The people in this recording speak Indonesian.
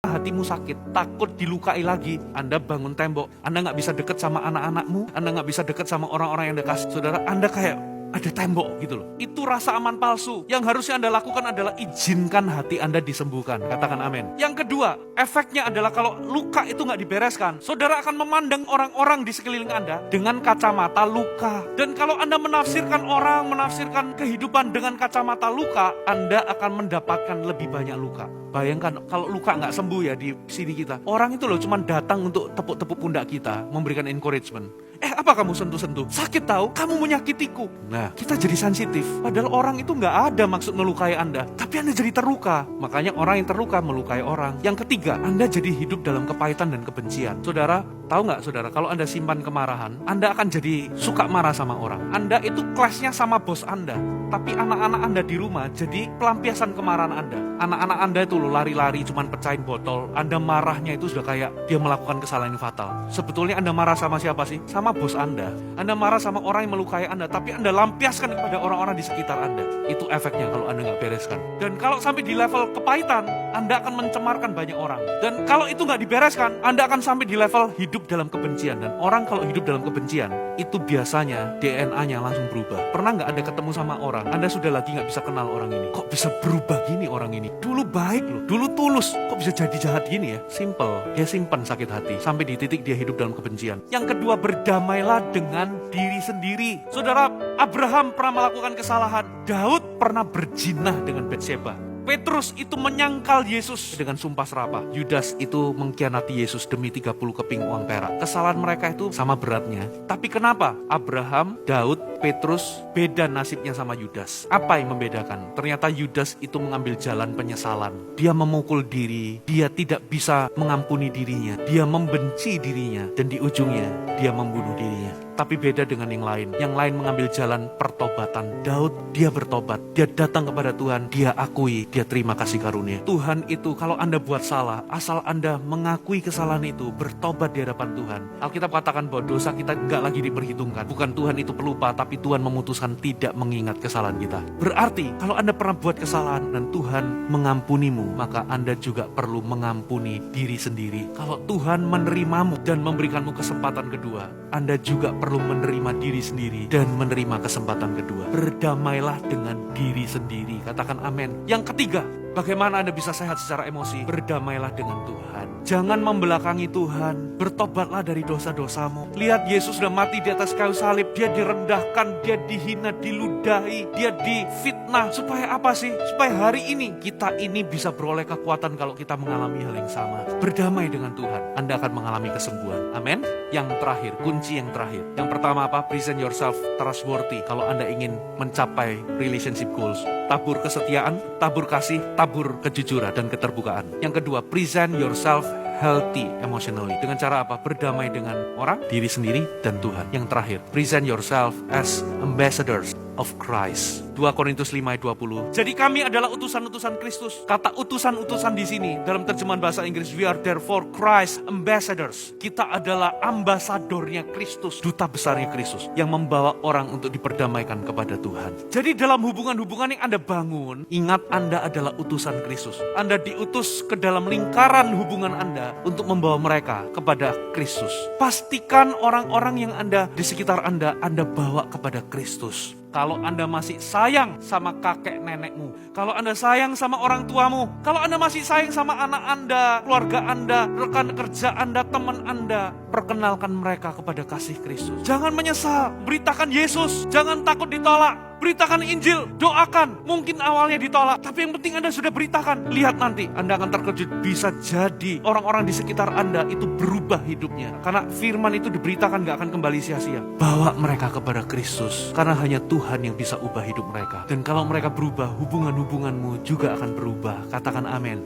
hatimu sakit, takut dilukai lagi, Anda bangun tembok. Anda nggak bisa dekat sama anak-anakmu, Anda nggak bisa dekat sama orang-orang yang Anda kasih. Saudara, Anda kayak ada tembok gitu loh. Itu rasa aman palsu. Yang harusnya Anda lakukan adalah izinkan hati Anda disembuhkan. Katakan amin. Yang kedua, efeknya adalah kalau luka itu nggak dibereskan, saudara akan memandang orang-orang di sekeliling Anda dengan kacamata luka. Dan kalau Anda menafsirkan orang, menafsirkan kehidupan dengan kacamata luka, Anda akan mendapatkan lebih banyak luka. Bayangkan kalau luka nggak sembuh ya di sini kita. Orang itu loh cuma datang untuk tepuk-tepuk pundak kita, memberikan encouragement. Apa kamu sentuh-sentuh? Sakit tahu? Kamu menyakitiku. Nah, kita jadi sensitif. Padahal orang itu nggak ada maksud melukai Anda. Tapi Anda jadi terluka. Makanya orang yang terluka melukai orang. Yang ketiga, Anda jadi hidup dalam kepahitan dan kebencian. Saudara, tahu nggak saudara? Kalau Anda simpan kemarahan, Anda akan jadi suka marah sama orang. Anda itu clash-nya sama bos Anda. Tapi anak-anak Anda di rumah jadi pelampiasan kemarahan Anda. Anak-anak Anda itu loh lari-lari cuman pecahin botol. Anda marahnya itu sudah kayak dia melakukan kesalahan yang fatal. Sebetulnya Anda marah sama siapa sih? Sama bos Anda. Anda marah sama orang yang melukai Anda, tapi Anda lampiaskan kepada orang-orang di sekitar Anda. Itu efeknya kalau Anda nggak bereskan. Dan kalau sampai di level kepahitan, Anda akan mencemarkan banyak orang. Dan kalau itu nggak dibereskan, Anda akan sampai di level hidup dalam kebencian. Dan orang kalau hidup dalam kebencian, itu biasanya DNA-nya langsung berubah. Pernah nggak Anda ketemu sama orang, Anda sudah lagi nggak bisa kenal orang ini. Kok bisa berubah gini orang ini? Dulu baik loh, dulu tulus. Kok bisa jadi jahat gini ya? Simple. Dia simpan sakit hati. Sampai di titik dia hidup dalam kebencian. Yang kedua, berdamailah dengan diri sendiri. Saudara, Abraham pernah melakukan kesalahan. Daud pernah berjinah dengan Batsheba. Petrus itu menyangkal Yesus dengan sumpah serapah. Yudas itu mengkhianati Yesus demi 30 keping uang perak. Kesalahan mereka itu sama beratnya. Tapi kenapa Abraham, Daud, Petrus beda nasibnya sama Yudas? Apa yang membedakan? Ternyata Yudas itu mengambil jalan penyesalan. Dia memukul diri, dia tidak bisa mengampuni dirinya, dia membenci dirinya, dan di ujungnya dia membunuh dirinya. Tapi beda dengan yang lain. Yang lain mengambil jalan pertobatan. Daud, dia bertobat. Dia datang kepada Tuhan. Dia akui. Dia terima kasih karunia. Tuhan itu kalau Anda buat salah, asal Anda mengakui kesalahan itu, bertobat di hadapan Tuhan. Alkitab katakan bahwa dosa kita nggak lagi diperhitungkan. Bukan Tuhan itu pelupa, tapi Tuhan memutuskan tidak mengingat kesalahan kita. Berarti kalau Anda pernah buat kesalahan dan Tuhan mengampunimu, maka Anda juga perlu mengampuni diri sendiri. Kalau Tuhan menerimamu dan memberikanmu kesempatan kedua, Anda juga perlu menerima diri sendiri dan menerima kesempatan kedua. Berdamailah dengan diri sendiri. Katakan amin. Yang ketiga, bagaimana Anda bisa sehat secara emosi? Berdamailah dengan Tuhan. Jangan membelakangi Tuhan. Bertobatlah dari dosa-dosamu. Lihat Yesus sudah mati di atas kayu salib. Dia direndahkan, dia dihina, diludahi, dia difitnah. Supaya apa sih? Supaya hari ini kita ini bisa beroleh kekuatan kalau kita mengalami hal yang sama. Berdamai dengan Tuhan. Anda akan mengalami kesembuhan. Amin. Yang terakhir, kunci yang terakhir. Yang pertama apa? Present yourself trustworthy. Kalau Anda ingin mencapai relationship goals. Tabur kesetiaan, tabur kasih, tabur kejujuran dan keterbukaan. Yang kedua, present yourself healthy emotionally. Dengan cara apa? Berdamai dengan orang, diri sendiri, dan Tuhan. Yang terakhir, present yourself as ambassadors of Christ. 2 Korintus 5 ayat 20. Jadi kami adalah utusan-utusan Kristus. Kata utusan-utusan di sini dalam terjemahan bahasa Inggris, we are therefore Christ ambassadors. Kita adalah ambasadornya Kristus, duta besarnya Kristus yang membawa orang untuk diperdamaikan kepada Tuhan. Jadi dalam hubungan-hubungan yang Anda bangun, ingat Anda adalah utusan Kristus. Anda diutus ke dalam lingkaran hubungan Anda untuk membawa mereka kepada Kristus. Pastikan orang-orang yang Anda di sekitar Anda bawa kepada Kristus. Kalau Anda masih sayang sama kakek nenekmu, kalau Anda sayang sama orang tuamu, kalau Anda masih sayang sama anak Anda, keluarga Anda, rekan kerja Anda, teman Anda, perkenalkan mereka kepada kasih Kristus. Jangan menyesal, beritakan Yesus, jangan takut ditolak. Beritakan Injil, doakan. Mungkin awalnya ditolak, tapi yang penting Anda sudah beritakan. Lihat nanti, Anda akan terkejut. Bisa jadi orang-orang di sekitar Anda itu berubah hidupnya. Karena firman itu diberitakan gak akan kembali sia-sia. Bawa mereka kepada Kristus. Karena hanya Tuhan yang bisa ubah hidup mereka. Dan kalau mereka berubah, hubungan-hubunganmu juga akan berubah. Katakan amin.